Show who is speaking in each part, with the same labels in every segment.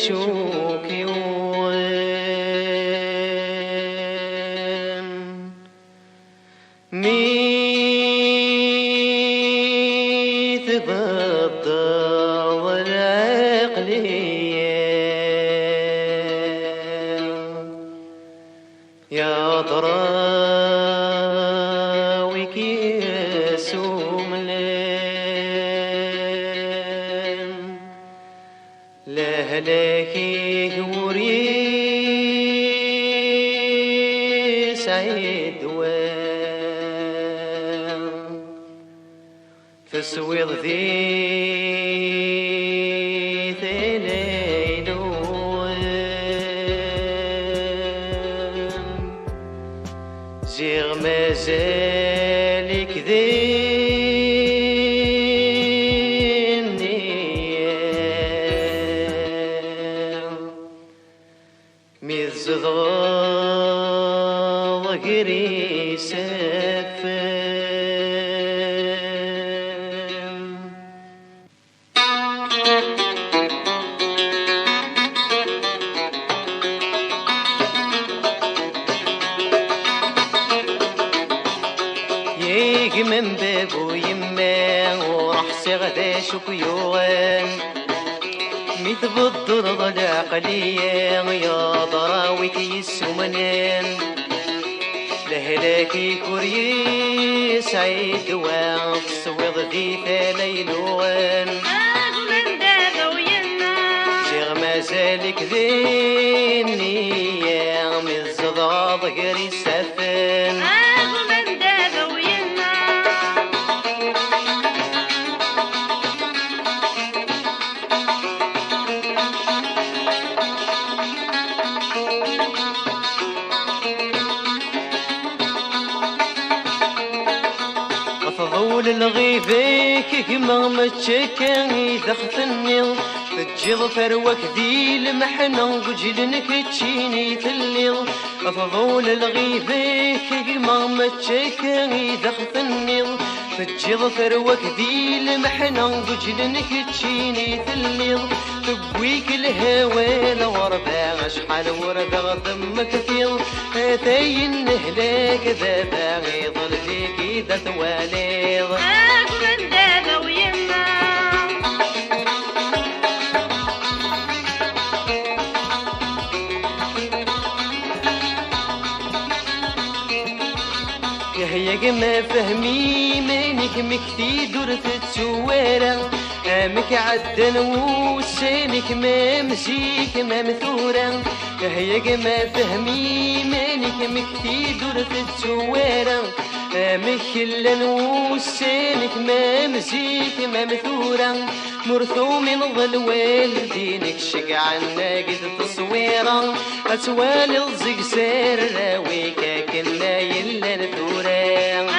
Speaker 1: شوكي ميت بالضوء العقلية يا ضراوي كيس وملان لهلاكي وري سعيد في السويض ذي زيغ مازالك ذيني ميز زغاض قري سفن من بابو يما وراح سغدا شكيوان ميت بالضرب العقلية يا ضراوي كيس ومنان لهلاكي كوري سعيد وان تصويض ذي ثليلوان
Speaker 2: من بابو يما
Speaker 1: جيغ مازالك ذيني من الزضاض قري سفن فضول الغيبك كما متشكا إذا ختني تجيض فروك ذي المحنة وجلنك تشيني تلي فضول الغيبك كما متشكا إذا ختني تجيض فروك ذي المحنة وجلنك تشيني تلي تبويك الهوى لوربا شحال وربا ضم كثير هاتي النهلاك ذا باغي ظل فيك إذا تواليض
Speaker 2: من دابا ويما
Speaker 1: يا ما فهمي منك مكتي درت تسوارة امك عدن وسانك ما مزيك ما مثورة يا ما فهمي منك مكتي درت تسوارة امك لن وسانك ما مزيك ما مثورة مرثو من ظل والدينك شقع الناقد تصويرة أتوالي الزق سير راويكا كنا يلا نثورة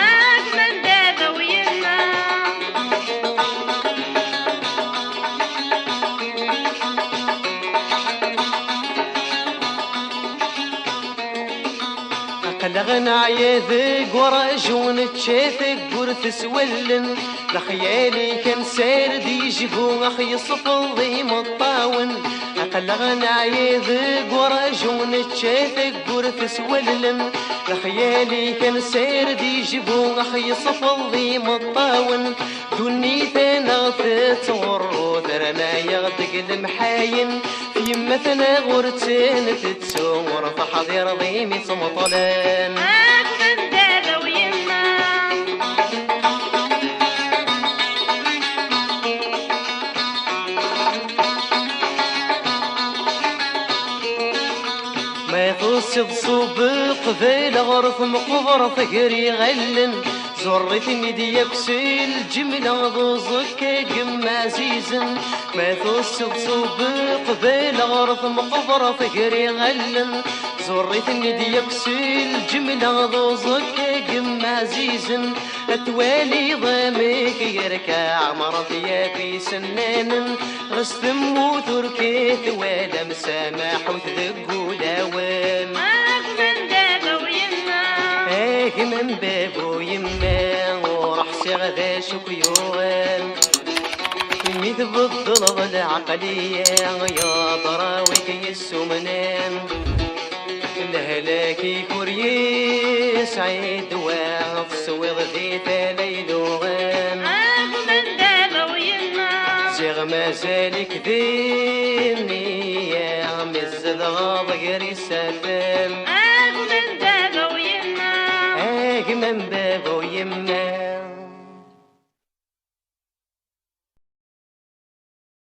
Speaker 2: من دابا ويما
Speaker 1: قلغنا عياذك ورا جون تشافك قرث سولن لخيالي كان سارد يجيبو اخي صفل ضي مطاون قلغنا عياذك ورا جون تشافك قرث سولن لخيالي كان سارد يجيبو اخي صفل ضي مطاون دوني ثنا تتصور ثرنا يغدق المحاين يمثنا غرتين تتصور فحضير ضيمي صمطلان
Speaker 2: من دابا ويما
Speaker 1: ما يخص بصوبق ذيل غرف مقبر ثقري غلن زرتني ديك الجملة ضوزك قم عزيزن ما يخص بصوبق ذيل غرف مقبر ثقري غلن زرتني ديك الجملة ضوزك قم عزيزن اتوالي ضامك يركع مرضيا في سنان غستم وتركيت ولا مسامح وتذق داوان
Speaker 2: من دابا ويما
Speaker 1: من بابو يما وراح غدا شكيوان مي تبدل بالعقلية يا ضراويك يسومنان الهلاكي كوريي سعيد واغف سويض في تليلوغان
Speaker 2: من دابا ويما
Speaker 1: زيغ مازالك ذيني يا مزد غاضقري سلام
Speaker 2: من دابا ويما
Speaker 1: من بابا ويما